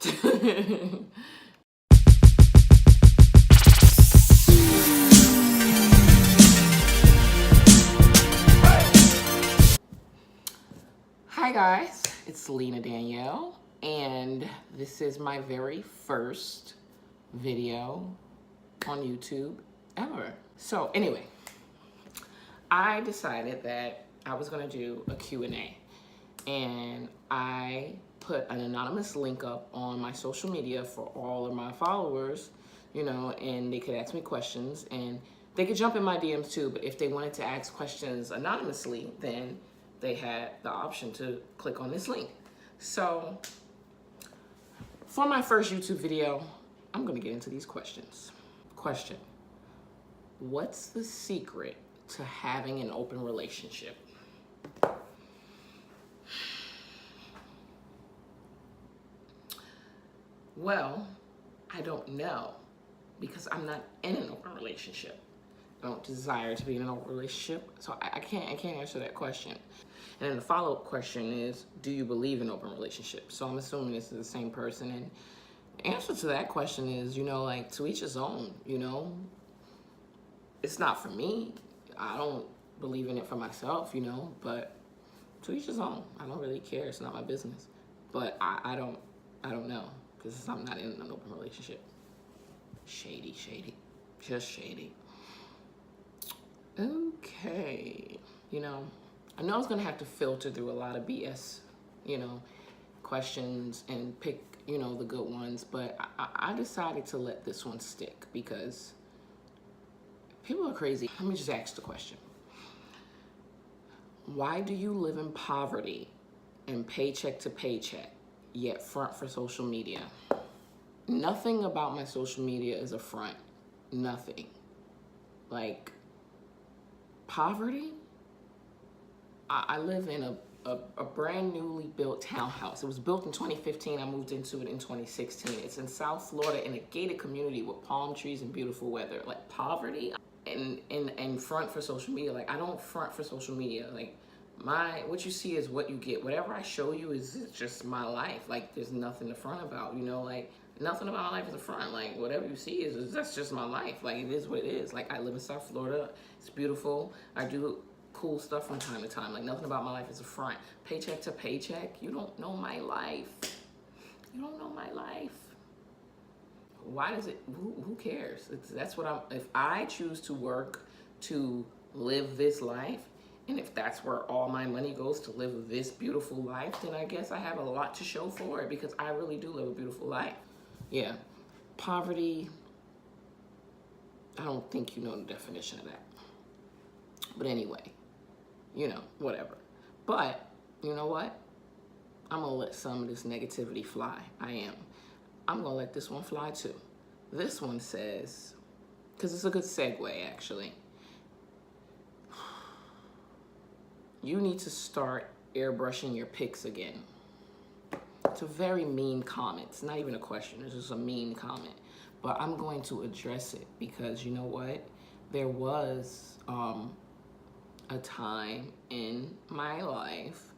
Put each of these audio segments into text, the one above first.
Hi guys, it's Lena Danielle, and this is my very first video on YouTube ever. So anyway, I decided that I was gonna do a Q&A, and I put an anonymous link up on my social media for all of my followers, and they could ask me questions, and they could jump in my DMs too, but if they wanted to ask questions anonymously, then they had the option to click on this link. So for my first YouTube video, I'm gonna get into these questions. Question: what's the secret to having an open relationship? Well, I don't know, because I'm not in an open relationship. I don't desire to be in an open relationship, so I can't answer that question. And then the follow-up question is, do you believe in open relationships? So I'm assuming this is the same person, and the answer to that question is, like, to each his own. It's not for me. I don't believe in it for myself, but to each his own. I don't really care. It's not my business. But I don't know, because I'm not in an open relationship. Shady, just shady. Okay, I know I was gonna have to filter through a lot of BS, questions and pick, the good ones, but I decided to let this one stick because people are crazy. Let me just ask the question. Why do you live in poverty and paycheck to paycheck, yet front for social media? Nothing about my social media is a front. Nothing. Like, poverty? I live in a brand newly built townhouse. It was built in 2015. I moved into it in 2016. It's in South Florida in a gated community with palm trees and beautiful weather. Like, poverty and front for social media. Like, I don't front for social media. Like, what you see is what you get. Whatever I show you is just my life. Like, there's nothing to front about, like, nothing about my life is a front. Like, whatever you see that's just my life. Like, it is what it is. Like, I live in South Florida. It's beautiful. I do cool stuff from time to time. Like, nothing about my life is a front. Paycheck to paycheck. You don't know my life. You don't know my life. Why does it? Who cares? That's what if I choose to work to live this life, and if that's where all my money goes to live this beautiful life, then I guess I have a lot to show for it, because I really do live a beautiful life. Yeah, poverty, I don't think you know the definition of that. But anyway, whatever. But, you know what? I'm going to let some of this negativity fly. I am. I'm going to let this one fly too. This one says, because it's a good segue, actually. You need to start airbrushing your pics again. It's a very mean comment. It's not even a question. It's just a mean comment. But I'm going to address it because, you know what? There was a time in my life,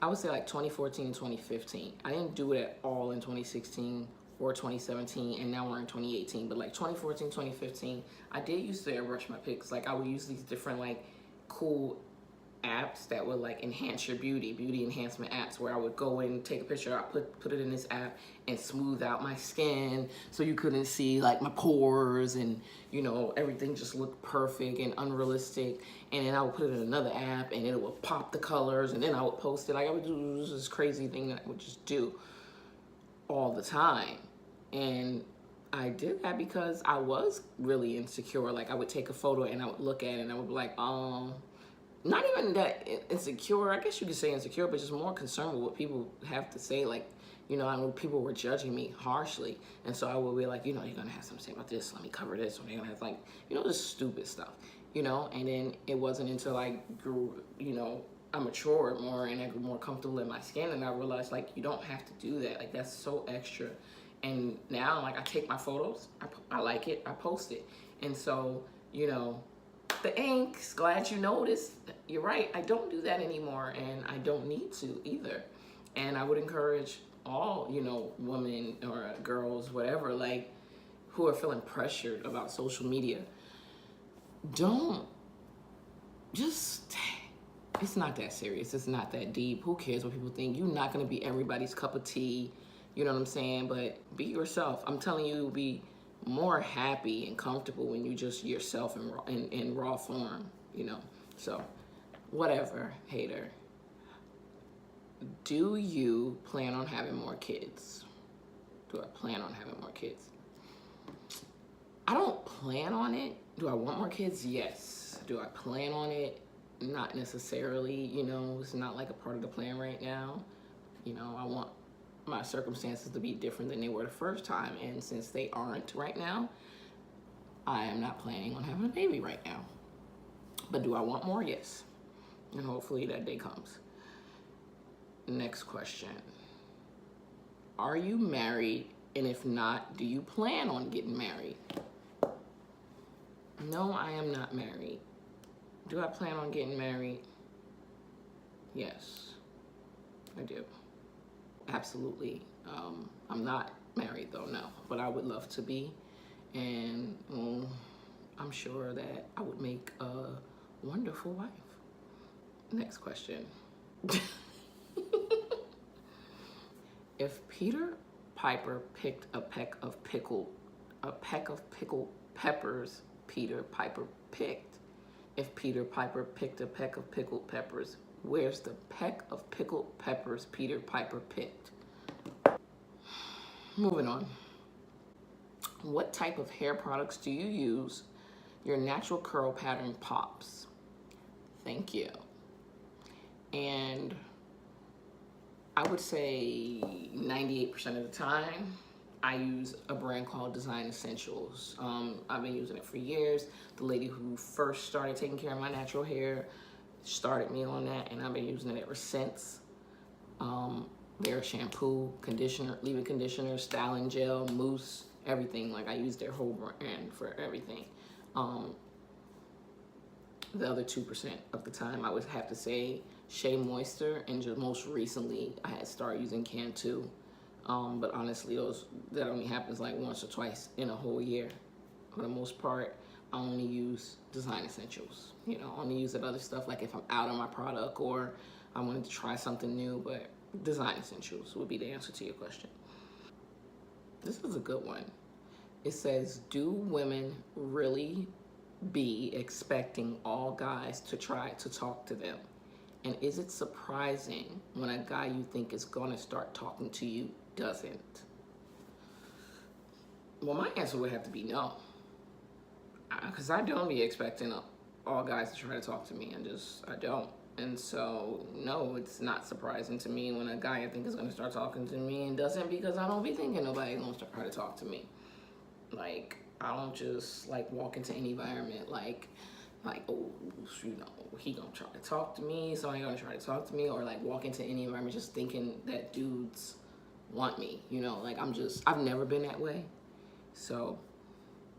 I would say like 2014 and 2015. I didn't do it at all in 2016 or 2017, and now we're in 2018. But like 2014, 2015, I did used to airbrush my pics. Like, I would use these different like cool apps that would like enhance your beauty enhancement apps, where I would go in, take a picture, I put it in this app and smooth out my skin so you couldn't see like my pores, and everything just looked perfect and unrealistic. And then I would put it in another app and it would pop the colors, and then I would post it. Like, I would do this crazy thing that I would just do all the time. And I did that because I was really insecure. Like, I would take a photo and I would look at it and I would be like, not even that insecure, I guess you could say insecure, but just more concerned with what people have to say. Like, I know people were judging me harshly. And so I would be like, you're going to have something to say about this. Let me cover this. Or you're going to have like, this stupid stuff, and then it wasn't until I grew, I matured more and I grew more comfortable in my skin. And I realized, like, you don't have to do that. Like, that's so extra. And now, like, I take my photos, I like it, I post it. And so, thanks, glad you noticed. You're right, I don't do that anymore, and I don't need to either. And I would encourage all, you know, women or girls, whatever, like, who are feeling pressured about social media, don't just, it's not that serious. It's not that deep. Who cares what people think? You're not going to be everybody's cup of tea. You know what I'm saying? But be yourself. I'm telling you, be more happy and comfortable when you just yourself in raw form, you know? So, whatever, hater. Do you plan on having more kids? Do I plan on having more kids? I don't plan on it. Do I want more kids? Yes. Do I plan on it? Not necessarily, you know, it's not like a part of the plan right now. You know, I want my circumstances to be different than they were the first time. And since they aren't right now, I am not planning on having a baby right now. But do I want more? Yes. And hopefully that day comes. Next question. Are you married? And if not, do you plan on getting married? No, I am not married. Do I plan on getting married? Yes, I do. Absolutely. I'm not married though, no, but I would love to be. And I'm sure that I would make a wonderful wife. Next question. If Peter Piper picked a peck of pickled peppers, Peter Piper picked. If Peter Piper picked a peck of pickled peppers, where's the peck of pickled peppers Peter Piper picked? Moving on. What type of hair products do you use? Your natural curl pattern pops. Thank you. And I would say 98% of the time, I use a brand called Design Essentials. I've been using it for years. The lady who first started taking care of my natural hair started me on that, and I've been using it ever since. Their shampoo, conditioner, leave-in conditioner, styling gel, mousse, everything. Like, I use their whole brand for everything. The other 2% of the time, I would have to say Shea Moisture, and just most recently, I had started using Cantu. But honestly, that only happens like once or twice in a whole year. For the most part, I only use Design Essentials. You know, I only use that other stuff like if I'm out on my product or I wanted to try something new, but Design Essentials would be the answer to your question. This is a good one. It says, do women really be expecting all guys to try to talk to them? And is it surprising when a guy you think is gonna start talking to you doesn't? Well, my answer would have to be no. Because I don't be expecting all guys to try to talk to me. I don't. And so, no, it's not surprising to me when a guy I think is going to start talking to me and doesn't, because I don't be thinking nobody's going to try to talk to me. Like, I don't just, like, walk into any environment like, oh, you know, he gonna try to talk to me, somebody gonna try to talk to me, or, like, walk into any environment just thinking that dudes want me, you know? Like, I've never been that way. So,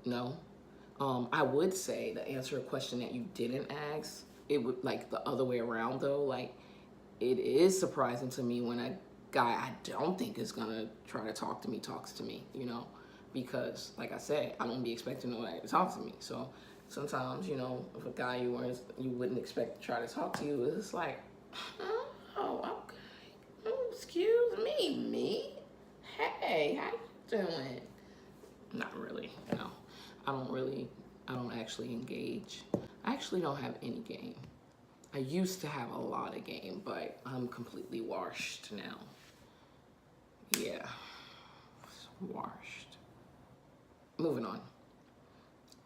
no. I would say, to answer a question that you didn't ask, it would, like, the other way around, though. Like, it is surprising to me when a guy I don't think is gonna try to talk to me talks to me, you know? Because, like I said, I don't be expecting nobody to talk to me. So sometimes, you know, if a guy you wouldn't expect to try to talk to you, it's like, oh, okay. Oh, excuse me. Hey, how you doing? Not really, no. I don't actually engage. I actually don't have any game. I used to have a lot of game, but I'm completely washed now. Yeah, washed. Moving on.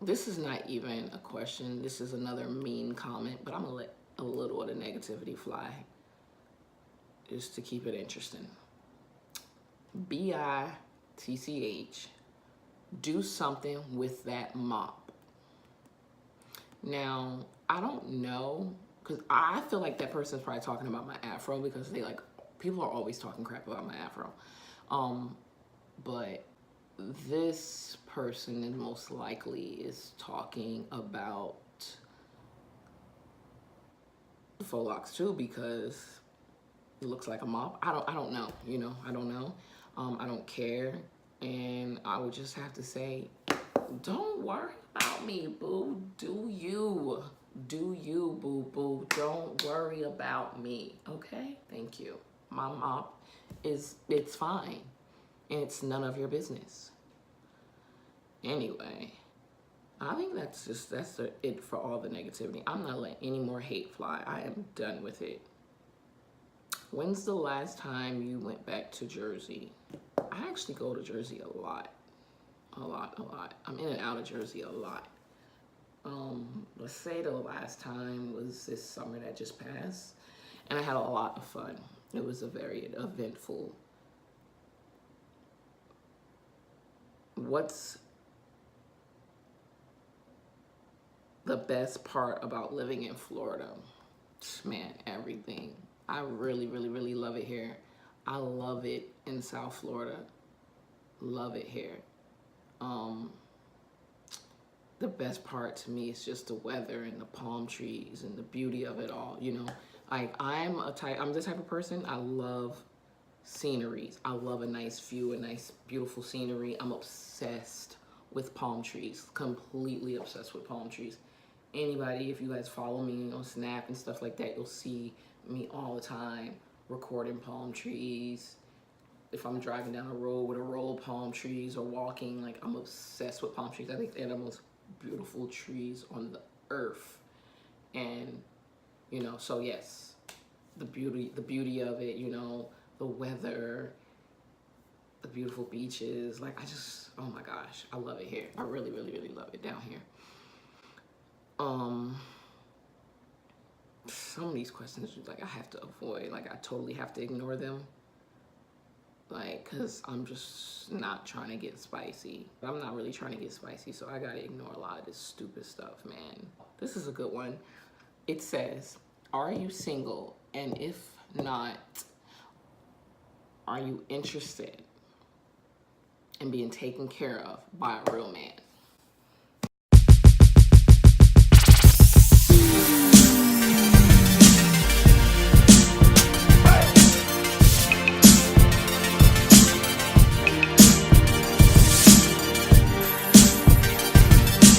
This is not even a question. This is another mean comment, but I'm gonna let a little of the negativity fly just to keep it interesting. BITCH, do something with that mop. Now, I don't know, because I feel like that person's probably talking about my afro, because people are always talking crap about my afro. But this person is most likely is talking about faux locks too, because It looks like a mop. I don't know, you know, I don't know. I don't care. And I would just have to say, don't worry about me, boo. Do you. Do you, boo boo. Don't worry about me, okay? Thank you. My mop it's fine. And it's none of your business. Anyway, I think that's it for all the negativity. I'm not letting any more hate fly. I am done with it. When's the last time you went back to Jersey? I actually go to Jersey a lot. A lot. I'm in and out of Jersey a lot. Let's say the last time was this summer that just passed, and I had a lot of fun. It was a very eventful. What's the best part about living in Florida? Man, everything. I really, really, really love it here. I love it in South Florida. Love it here. The best part to me is just the weather and the palm trees and the beauty of it all. You know, I'm the type of person, I love sceneries. I love a nice view, a nice, beautiful scenery. I'm obsessed with palm trees, completely obsessed with palm trees. Anybody, if you guys follow me on Snap and stuff like that, you'll see me all the time recording palm trees. If I'm driving down a road with a row of palm trees or walking, like, I'm obsessed with palm trees. I think they're the most beautiful trees on the earth. And, you know, so yes, the beauty of it, you know, the weather, the beautiful beaches. Like, oh my gosh, I love it here. I really, really, really love it down here. Some of these questions, like, I have to avoid. Like, I totally have to ignore them. Like, cause I'm just not trying to get spicy. I'm not really trying to get spicy, so I gotta ignore a lot of this stupid stuff, man. This is a good one. It says, are you single? And if not, are you interested in being taken care of by a real man?